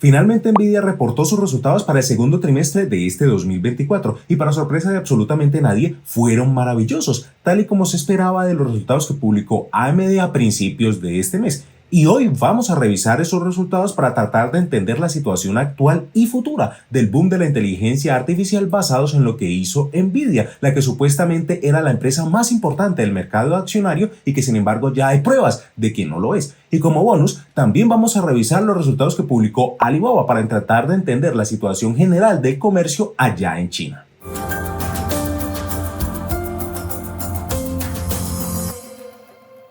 Finalmente, Nvidia reportó sus resultados para el segundo trimestre de este 2024 y para sorpresa de absolutamente nadie, fueron maravillosos, tal y como se esperaba de los resultados que publicó AMD a principios de este mes. Y hoy vamos a revisar esos resultados para tratar de entender la situación actual y futura del boom de la inteligencia artificial basados en lo que hizo Nvidia, la que supuestamente era la empresa más importante del mercado accionario y que sin embargo ya hay pruebas de que no lo es. Y como bonus, también vamos a revisar los resultados que publicó Alibaba para tratar de entender la situación general del comercio allá en China.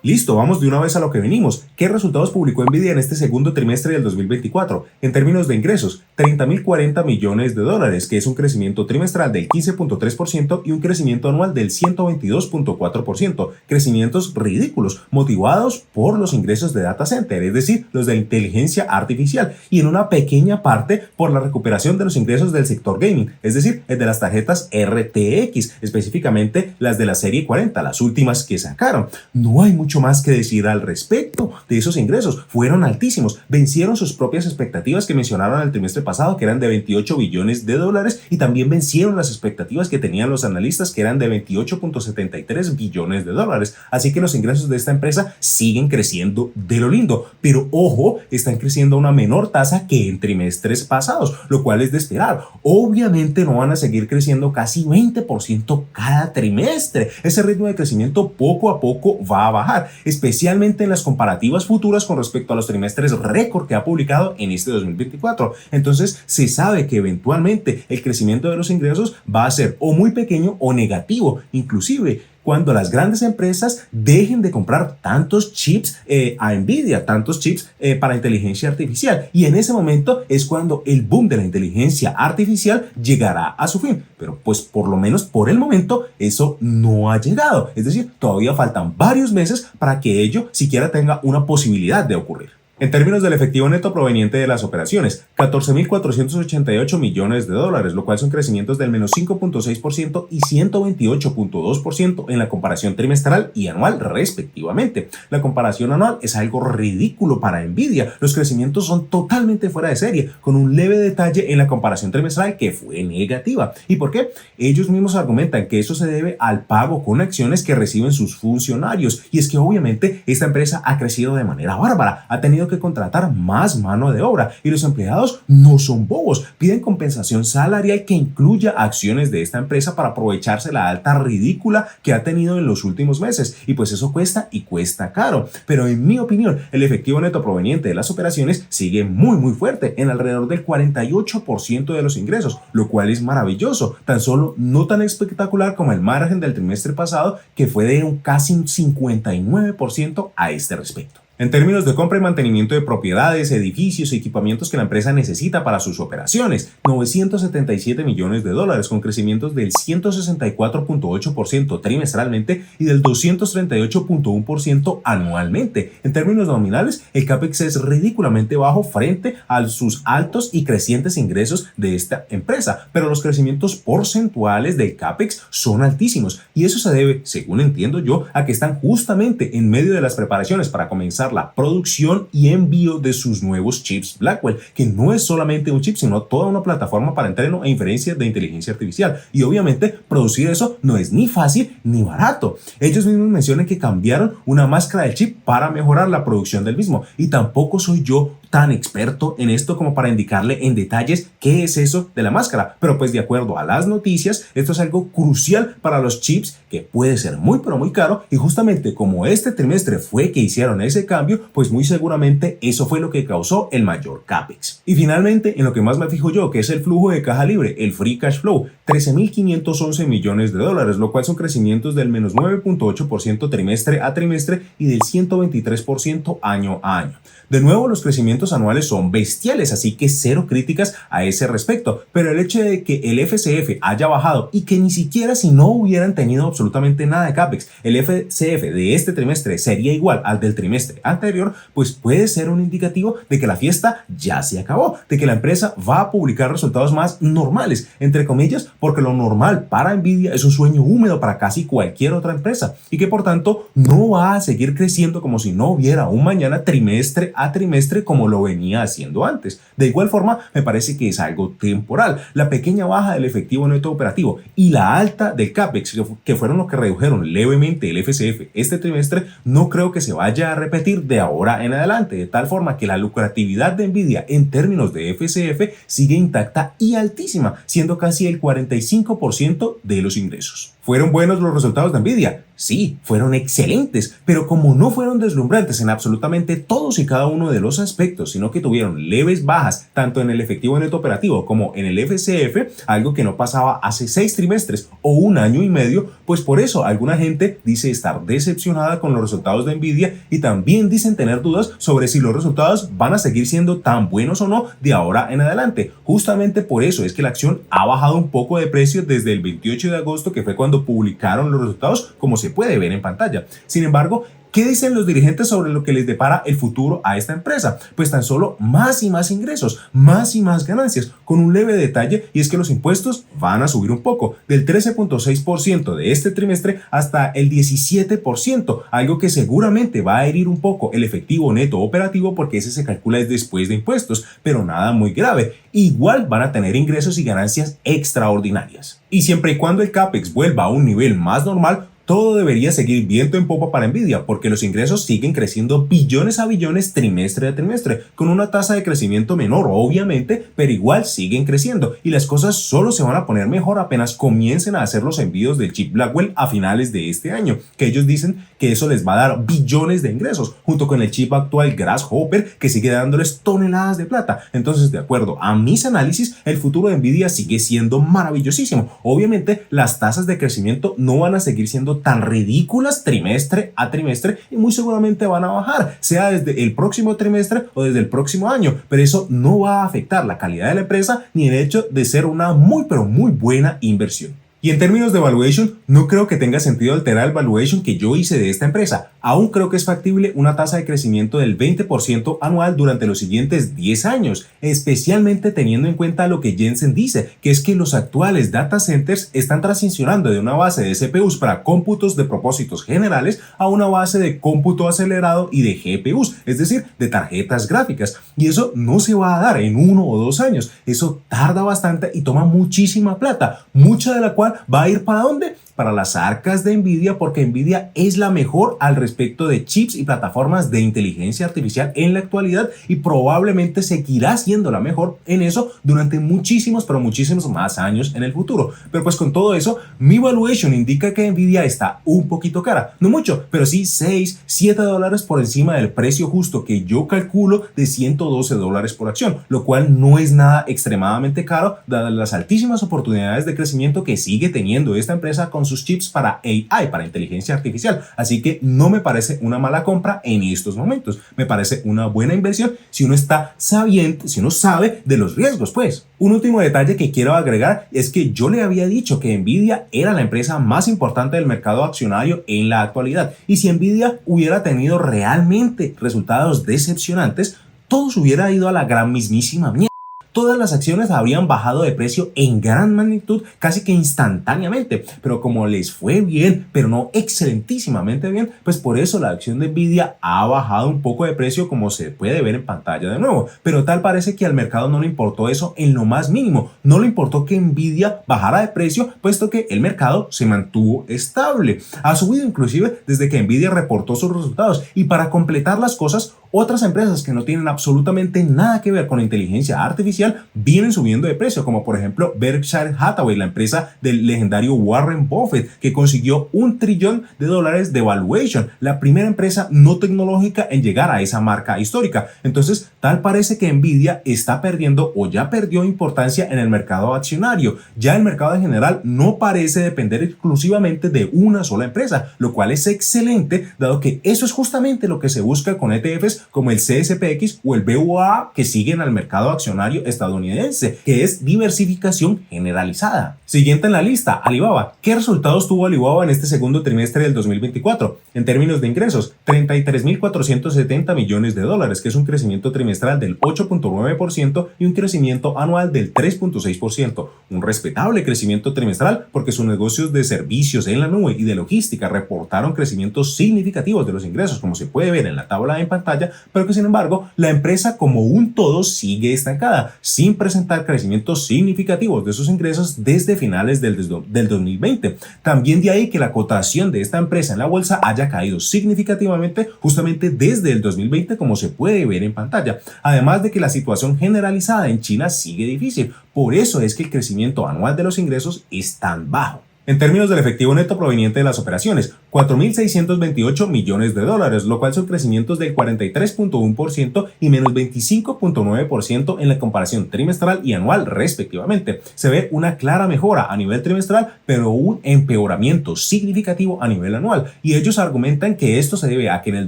Listo, vamos de una vez a lo que venimos. ¿Qué resultados publicó Nvidia en este segundo trimestre del 2024? En términos de ingresos, 30.040 millones de dólares, que es un crecimiento trimestral del 15.3% y un crecimiento anual del 122.4%. Crecimientos ridículos, motivados por los ingresos de data center, es decir, los de inteligencia artificial, y en una pequeña parte por la recuperación de los ingresos del sector gaming, es decir, el de las tarjetas RTX, específicamente las de la serie 40, las últimas que sacaron. No hay mucho más que decir al respecto de esos ingresos. Fueron altísimos, vencieron sus propias expectativas que mencionaron el trimestre pasado, que eran de 28 billones de dólares, y también vencieron las expectativas que tenían los analistas, que eran de 28.73 billones de dólares. Así que los ingresos de esta empresa siguen creciendo de lo lindo, pero ojo, están creciendo a una menor tasa que en trimestres pasados, lo cual es de esperar. Obviamente no van a seguir creciendo casi 20% cada trimestre. Ese ritmo de crecimiento poco a poco va a bajar, especialmente en las comparativas futuras con respecto a los trimestres récord que ha publicado en este 2024. Entonces se sabe que eventualmente el crecimiento de los ingresos va a ser o muy pequeño o negativo, inclusive cuando las grandes empresas dejen de comprar tantos chips a Nvidia, tantos chips para inteligencia artificial. Y en ese momento es cuando el boom de la inteligencia artificial llegará a su fin. Pero pues por lo menos por el momento eso no ha llegado. Es decir, todavía faltan varios meses para que ello siquiera tenga una posibilidad de ocurrir. En términos del efectivo neto proveniente de las operaciones, 14.488 millones de dólares, lo cual son crecimientos del menos 5.6% y 128.2% en la comparación trimestral y anual respectivamente. La comparación anual es algo ridículo para Nvidia. Los crecimientos son totalmente fuera de serie, con un leve detalle en la comparación trimestral que fue negativa. ¿Y por qué? Ellos mismos argumentan que eso se debe al pago con acciones que reciben sus funcionarios. Y es que obviamente esta empresa ha crecido de manera bárbara, ha tenido que contratar más mano de obra y los empleados no son bobos, piden compensación salarial que incluya acciones de esta empresa para aprovecharse la alta ridícula que ha tenido en los últimos meses, y pues eso cuesta y cuesta caro. Pero en mi opinión, el efectivo neto proveniente de las operaciones sigue muy fuerte, en alrededor del 48% de los ingresos, lo cual es maravilloso, tan solo no tan espectacular como el margen del trimestre pasado, que fue de casi un 59% a este respecto. En términos de compra y mantenimiento de propiedades, edificios y equipamientos que la empresa necesita para sus operaciones, 977 millones de dólares, con crecimientos del 164.8% trimestralmente y del 238.1% anualmente. En términos nominales, el CAPEX es ridículamente bajo frente a sus altos y crecientes ingresos de esta empresa, pero los crecimientos porcentuales del CAPEX son altísimos, y eso se debe, según entiendo yo, a que están justamente en medio de las preparaciones para comenzar la producción y envío de sus nuevos chips Blackwell, que no es solamente un chip, sino toda una plataforma para entreno e inferencia de inteligencia artificial. Y obviamente producir eso no es ni fácil ni barato. Ellos mismos mencionan que cambiaron una máscara del chip para mejorar la producción del mismo, y tampoco soy yo tan experto en esto como para indicarle en detalles qué es eso de la máscara, pero pues de acuerdo a las noticias, esto es algo crucial para los chips, que puede ser muy pero muy caro, y justamente como este trimestre fue que hicieron ese cambio, pues muy seguramente eso fue lo que causó el mayor CAPEX. Y finalmente, en lo que más me fijo yo, que es el flujo de caja libre, el free cash flow, 13.511 millones de dólares, lo cual son crecimientos del menos 9.8% trimestre a trimestre y del 123% año a año. De nuevo, los crecimientos anuales son bestiales, así que cero críticas a ese respecto, pero el hecho de que el FCF haya bajado y que ni siquiera si no hubieran tenido absolutamente nada de CAPEX, el FCF de este trimestre sería igual al del trimestre anterior, pues puede ser un indicativo de que la fiesta ya se acabó, de que la empresa va a publicar resultados más normales, entre comillas, porque lo normal para Nvidia es un sueño húmedo para casi cualquier otra empresa, y que por tanto no va a seguir creciendo como si no hubiera un mañana trimestre a trimestre como lo venía haciendo antes. De igual forma, me parece que es algo temporal. La pequeña baja del efectivo neto operativo y la alta del CAPEX, que fueron los que redujeron levemente el FCF este trimestre, no creo que se vaya a repetir de ahora en adelante, de tal forma que la lucratividad de Nvidia en términos de FCF sigue intacta y altísima, siendo casi el 45% de los ingresos. ¿Fueron buenos los resultados de Nvidia? Sí, fueron excelentes, pero como no fueron deslumbrantes en absolutamente todos y cada uno de los aspectos, sino que tuvieron leves bajas tanto en el efectivo neto operativo como en el FCF, algo que no pasaba hace 6 trimestres o un año y medio, pues por eso alguna gente dice estar decepcionada con los resultados de Nvidia y también dicen tener dudas sobre si los resultados van a seguir siendo tan buenos o no de ahora en adelante. Justamente por eso es que la acción ha bajado un poco de precio desde el 28 de agosto, que fue cuando publicaron los resultados, como se puede ver en pantalla. Sin embargo, ¿qué dicen los dirigentes sobre lo que les depara el futuro a esta empresa? Pues tan solo más y más ingresos, más y más ganancias, con un leve detalle, y es que los impuestos van a subir un poco, del 13.6% de este trimestre hasta el 17%, algo que seguramente va a herir un poco el efectivo neto operativo porque ese se calcula después de impuestos, pero nada muy grave. Igual van a tener ingresos y ganancias extraordinarias. Y siempre y cuando el CAPEX vuelva a un nivel más normal, todo debería seguir viento en popa para Nvidia, porque los ingresos siguen creciendo billones a billones trimestre a trimestre, con una tasa de crecimiento menor, obviamente, pero igual siguen creciendo, y las cosas solo se van a poner mejor apenas comiencen a hacer los envíos del chip Blackwell a finales de este año, que ellos dicen que eso les va a dar billones de ingresos, junto con el chip actual Grasshopper, que sigue dándoles toneladas de plata. Entonces, de acuerdo a mis análisis, el futuro de Nvidia sigue siendo maravillosísimo. Obviamente, las tasas de crecimiento no van a seguir siendo tan ridículas trimestre a trimestre y muy seguramente van a bajar, sea desde el próximo trimestre o desde el próximo año, pero eso no va a afectar la calidad de la empresa ni el hecho de ser una muy pero muy buena inversión. Y en términos de valuation, no creo que tenga sentido alterar el valuation que yo hice de esta empresa. Aún creo que es factible una tasa de crecimiento del 20% anual durante los siguientes 10 años, especialmente teniendo en cuenta lo que Jensen dice, que es que los actuales data centers están transicionando de una base de CPUs para cómputos de propósitos generales a una base de cómputo acelerado y de GPUs, es decir, de tarjetas gráficas. Y eso no se va a dar en 1 o 2 años. Eso tarda bastante y toma muchísima plata, mucha de la cual va a ir ¿para dónde? Para las arcas de Nvidia, porque Nvidia es la mejor al respecto de chips y plataformas de inteligencia artificial en la actualidad y probablemente seguirá siendo la mejor en eso durante muchísimos, pero muchísimos más años en el futuro. Pero pues con todo eso, mi valuation indica que Nvidia está un poquito cara, no mucho, pero sí 6, 7 dólares por encima del precio justo que yo calculo de 112 dólares por acción, lo cual no es nada extremadamente caro dadas las altísimas oportunidades de crecimiento que sigue teniendo esta empresa con sus chips para AI, para inteligencia artificial. Así que no me parece una mala compra en estos momentos. Me parece una buena inversión si uno está sabiente, si uno sabe de los riesgos, pues. Un último detalle que quiero agregar es que yo le había dicho que Nvidia era la empresa más importante del mercado accionario en la actualidad. Y si Nvidia hubiera tenido realmente resultados decepcionantes, todo se hubiera ido a la gran mismísima mierda. Todas las acciones habrían bajado de precio en gran magnitud casi que instantáneamente, pero como les fue bien, pero no excelentísimamente bien, pues por eso la acción de Nvidia ha bajado un poco de precio, como se puede ver en pantalla de nuevo, pero tal parece que al mercado no le importó eso en lo más mínimo, no le importó que Nvidia bajara de precio, puesto que el mercado se mantuvo estable, ha subido inclusive desde que Nvidia reportó sus resultados, y para completar las cosas, otras empresas que no tienen absolutamente nada que ver con inteligencia artificial vienen subiendo de precio, como por ejemplo Berkshire Hathaway, la empresa del legendario Warren Buffett, que consiguió $1 trillón de valuation, la primera empresa no tecnológica en llegar a esa marca histórica. Entonces, tal parece que Nvidia está perdiendo o ya perdió importancia en el mercado accionario. Ya el mercado en general no parece depender exclusivamente de una sola empresa, lo cual es excelente, dado que eso es justamente lo que se busca con ETFs como el CSPX o el BUA, que siguen al mercado accionario estadounidense, que es diversificación generalizada. Siguiente en la lista, Alibaba. ¿Qué resultados tuvo Alibaba en este segundo trimestre del 2024? En términos de ingresos, 33.470 millones de dólares, que es un crecimiento trimestral del 8.9% y un crecimiento anual del 3.6%. Un respetable crecimiento trimestral porque sus negocios de servicios en la nube y de logística reportaron crecimientos significativos de los ingresos, como se puede ver en la tabla en pantalla, pantalla, pero que sin embargo la empresa como un todo sigue estancada, sin presentar crecimientos significativos de sus ingresos desde finales del 2020. También de ahí que la cotación de esta empresa en la bolsa haya caído significativamente justamente desde el 2020, como se puede ver en pantalla. Además de que la situación generalizada en China sigue difícil, por eso es que el crecimiento anual de los ingresos es tan bajo. En términos del efectivo neto proveniente de las operaciones, 4.628 millones de dólares, lo cual son crecimientos del 43.1% y menos 25.9% en la comparación trimestral y anual respectivamente. Se ve una clara mejora a nivel trimestral, pero un empeoramiento significativo a nivel anual, y ellos argumentan que esto se debe a que en el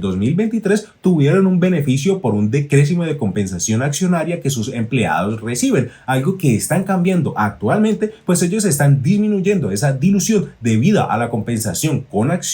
2023 tuvieron un beneficio por un decréscimo de compensación accionaria que sus empleados reciben, algo que están cambiando actualmente, pues ellos están disminuyendo esa dilución debido a la compensación con acciones,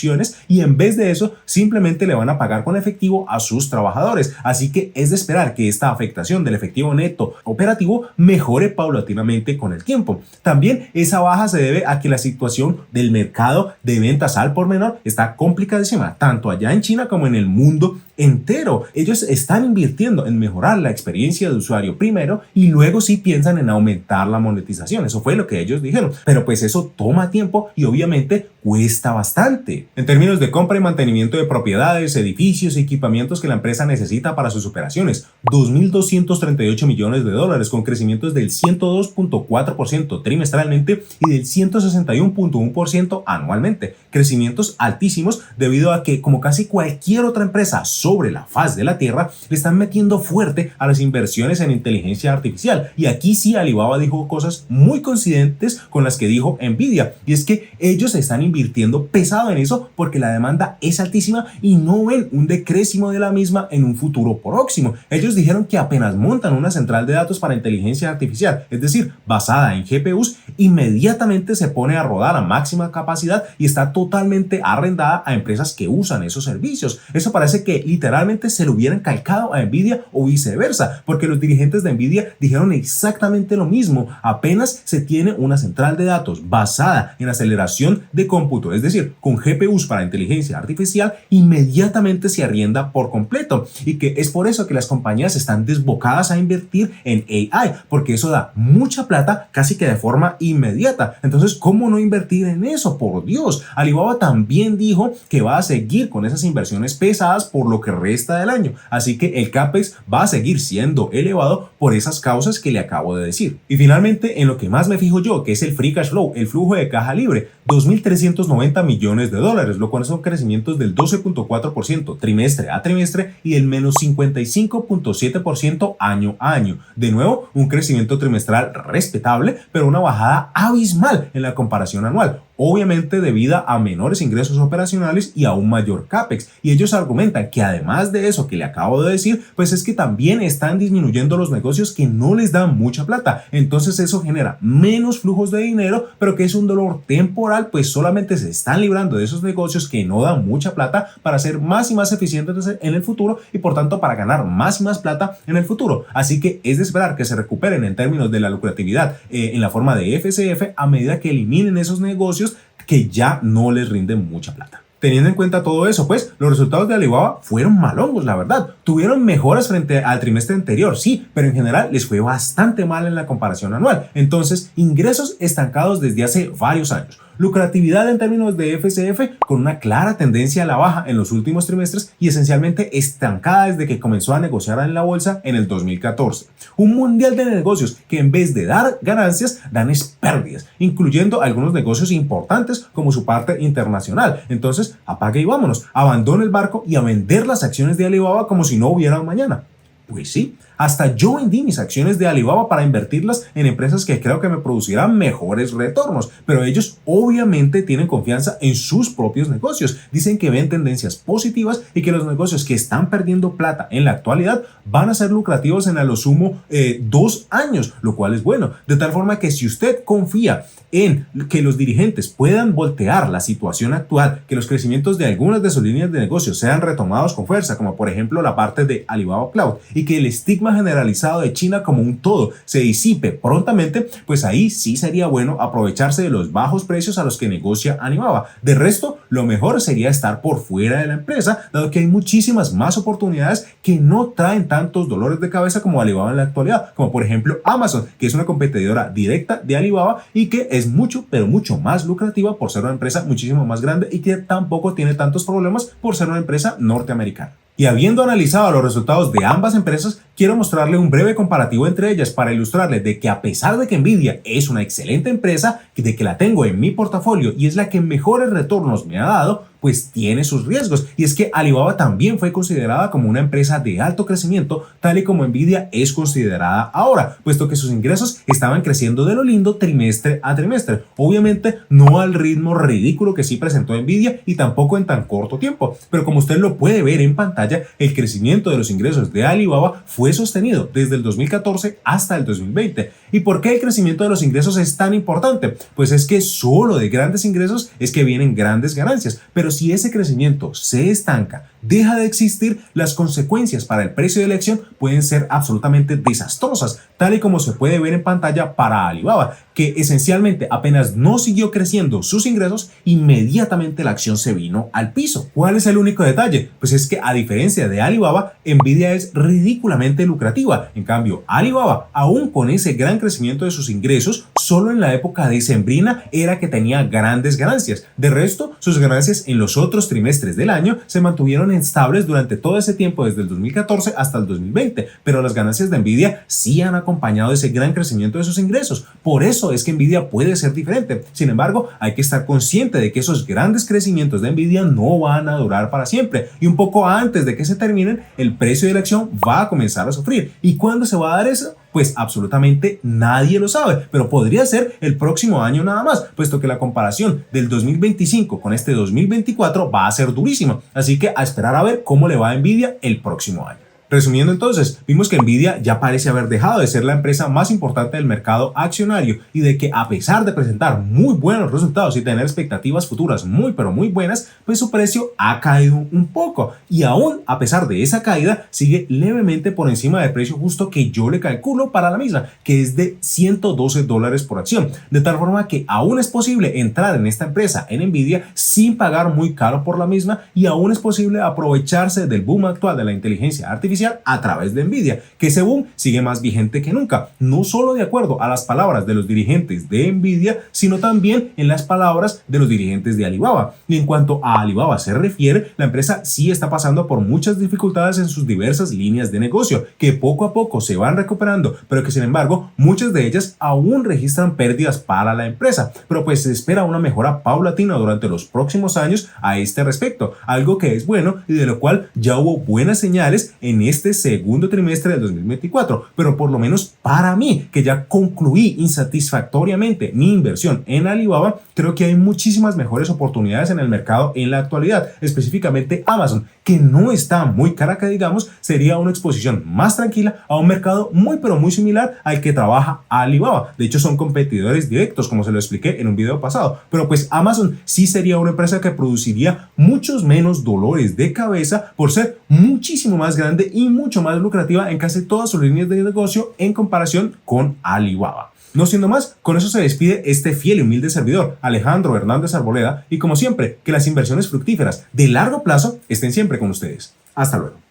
y en vez de eso simplemente le van a pagar con efectivo a sus trabajadores. Así que es de esperar que esta afectación del efectivo neto operativo mejore paulatinamente con el tiempo. También esa baja se debe a que la situación del mercado de ventas al por menor está complicadísima, tanto allá en China como en el mundo entero. Ellos están invirtiendo en mejorar la experiencia de usuario primero y luego sí piensan en aumentar la monetización. Eso fue lo que ellos dijeron, pero pues eso toma tiempo y obviamente cuesta bastante. En términos de compra y mantenimiento de propiedades, edificios y equipamientos que la empresa necesita para sus operaciones, 2.238 millones de dólares, con crecimientos del 102.4% trimestralmente y del 161.1% anualmente. Crecimientos altísimos debido a que, como casi cualquier otra empresa sobre la faz de la tierra, le están metiendo fuerte a las inversiones en inteligencia artificial. Y aquí sí Alibaba dijo cosas muy coincidentes con las que dijo Nvidia, y es que ellos están invirtiendo pesado en eso porque la demanda es altísima y no ven un decréscimo de la misma en un futuro próximo. Ellos dijeron que apenas montan una central de datos para inteligencia artificial, es decir, basada en GPUs, inmediatamente se pone a rodar a máxima capacidad y está totalmente arrendada a empresas que usan esos servicios. Eso parece que literalmente se lo hubieran calcado a Nvidia o viceversa, porque los dirigentes de Nvidia dijeron exactamente lo mismo. Apenas se tiene una central de datos basada en aceleración de cómputo, es decir, con GPUs para inteligencia artificial, inmediatamente se arrienda por completo, y que es por eso que las compañías están desbocadas a invertir en AI, porque eso da mucha plata casi que de forma inmediata. Entonces, ¿cómo no invertir en eso? Por Dios. Alibaba también dijo que va a seguir con esas inversiones pesadas por lo que resta del año, así que el CAPEX va a seguir siendo elevado por esas causas que le acabo de decir. Y finalmente, en lo que más me fijo yo, que es el free cash flow, el flujo de caja libre, 2.390 millones de dólares, lo cual son crecimientos del 12.4% trimestre a trimestre y el menos 55.7% año a año. De nuevo, un crecimiento trimestral respetable, pero una bajada abismal en la comparación anual, obviamente debido a menores ingresos operacionales y a un mayor CAPEX. Y ellos argumentan que además de eso que le acabo de decir, pues es que también están disminuyendo los negocios que no les dan mucha plata. Entonces eso genera menos flujos de dinero, pero que es un dolor temporal, pues solamente se están librando de esos negocios que no dan mucha plata para ser más y más eficientes en el futuro y por tanto para ganar más y más plata en el futuro. Así que es de esperar que se recuperen en términos de la lucratividad en la forma de FCF a medida que eliminen esos negocios que ya no les rinden mucha plata. Teniendo en cuenta todo eso, pues los resultados de Alibaba fueron malongos, la verdad. Tuvieron mejoras frente al trimestre anterior, sí, pero en general les fue bastante mal en la comparación anual. Entonces, ingresos estancados desde hace varios años. Lucratividad en términos de FCF con una clara tendencia a la baja en los últimos trimestres y esencialmente estancada desde que comenzó a negociar en la bolsa en el 2014. Un mundial de negocios que en vez de dar ganancias dan pérdidas, incluyendo algunos negocios importantes como su parte internacional. Entonces, apague y vámonos, abandone el barco y a vender las acciones de Alibaba como si no hubiera un mañana. Pues sí, hasta yo vendí mis acciones de Alibaba para invertirlas en empresas que creo que me producirán mejores retornos, pero ellos obviamente tienen confianza en sus propios negocios. Dicen que ven tendencias positivas y que los negocios que están perdiendo plata en la actualidad van a ser lucrativos en a lo sumo 2 años, lo cual es bueno. De tal forma que si usted confía en que los dirigentes puedan voltear la situación actual, que los crecimientos de algunas de sus líneas de negocios sean retomados con fuerza, como por ejemplo la parte de Alibaba Cloud, y que el estigma estigma generalizado de China como un todo se disipe prontamente, pues ahí sí sería bueno aprovecharse de los bajos precios a los que negocia Alibaba. De resto, lo mejor sería estar por fuera de la empresa, dado que hay muchísimas más oportunidades que no traen tantos dolores de cabeza como Alibaba en la actualidad, como por ejemplo Amazon, que es una competidora directa de Alibaba y que es mucho, pero mucho más lucrativa por ser una empresa muchísimo más grande y que tampoco tiene tantos problemas por ser una empresa norteamericana. Y habiendo analizado los resultados de ambas empresas, quiero mostrarle un breve comparativo entre ellas para ilustrarle de que a pesar de que Nvidia es una excelente empresa, de que la tengo en mi portafolio y es la que mejores retornos me ha dado, pues tiene sus riesgos. Y es que Alibaba también fue considerada como una empresa de alto crecimiento, tal y como Nvidia es considerada ahora, puesto que sus ingresos estaban creciendo de lo lindo trimestre a trimestre. Obviamente no al ritmo ridículo que sí presentó Nvidia y tampoco en tan corto tiempo, pero como usted lo puede ver en pantalla, el crecimiento de los ingresos de Alibaba fue sostenido desde el 2014 hasta el 2020. ¿Y por qué el crecimiento de los ingresos es tan importante? Pues es que solo de grandes ingresos es que vienen grandes ganancias, pero si ese crecimiento se estanca, deja de existir, las consecuencias para el precio de la acción pueden ser absolutamente desastrosas, tal y como se puede ver en pantalla para Alibaba, que esencialmente apenas no siguió creciendo sus ingresos, inmediatamente la acción se vino al piso. ¿Cuál es el único detalle? Pues es que a diferencia de Alibaba, Nvidia es ridículamente lucrativa. En cambio, Alibaba, aún con ese gran crecimiento de sus ingresos, solo en la época decembrina era que tenía grandes ganancias. De resto, sus ganancias en los otros trimestres del año se mantuvieron estables durante todo ese tiempo desde el 2014 hasta el 2020, pero las ganancias de Nvidia sí han acompañado ese gran crecimiento de sus ingresos. Por eso es que Nvidia puede ser diferente. Sin embargo, hay que estar consciente de que esos grandes crecimientos de Nvidia no van a durar para siempre y un poco antes de que se terminen, el precio de la acción va a comenzar a sufrir. ¿Y cuándo se va a dar eso? Pues absolutamente nadie lo sabe, pero podría ser el próximo año nada más, puesto que la comparación del 2025 con este 2024 va a ser durísima. Así que a esperar a ver cómo le va a Nvidia el próximo año. Resumiendo entonces, vimos que Nvidia ya parece haber dejado de ser la empresa más importante del mercado accionario y de que a pesar de presentar muy buenos resultados y tener expectativas futuras muy pero muy buenas, pues su precio ha caído un poco y aún a pesar de esa caída sigue levemente por encima del precio justo que yo le calculo para la misma, que es de $112 por acción, de tal forma que aún es posible entrar en esta empresa en Nvidia sin pagar muy caro por la misma y aún es posible aprovecharse del boom actual de la inteligencia artificial a través de Nvidia, que ese boom sigue más vigente que nunca, no solo de acuerdo a las palabras de los dirigentes de Nvidia, sino también en las palabras de los dirigentes de Alibaba. Y en cuanto a Alibaba se refiere, la empresa sí está pasando por muchas dificultades en sus diversas líneas de negocio, que poco a poco se van recuperando, pero que sin embargo muchas de ellas aún registran pérdidas para la empresa, pero pues se espera una mejora paulatina durante los próximos años a este respecto, algo que es bueno y de lo cual ya hubo buenas señales en este segundo trimestre del 2024, pero por lo menos para mí, que ya concluí insatisfactoriamente mi inversión en Alibaba, creo que hay muchísimas mejores oportunidades en el mercado en la actualidad, específicamente Amazon, que no está muy cara que digamos, sería una exposición más tranquila a un mercado muy pero muy similar al que trabaja Alibaba. De hecho son competidores directos, como se lo expliqué en un video pasado, pero pues Amazon sí sería una empresa que produciría muchos menos dolores de cabeza por ser muchísimo más grande y mucho más lucrativa en casi todas sus líneas de negocio en comparación con Alibaba. No siendo más, con eso se despide este fiel y humilde servidor, Alejandro Hernández Arboleda, y como siempre, que las inversiones fructíferas de largo plazo estén siempre con ustedes. Hasta luego.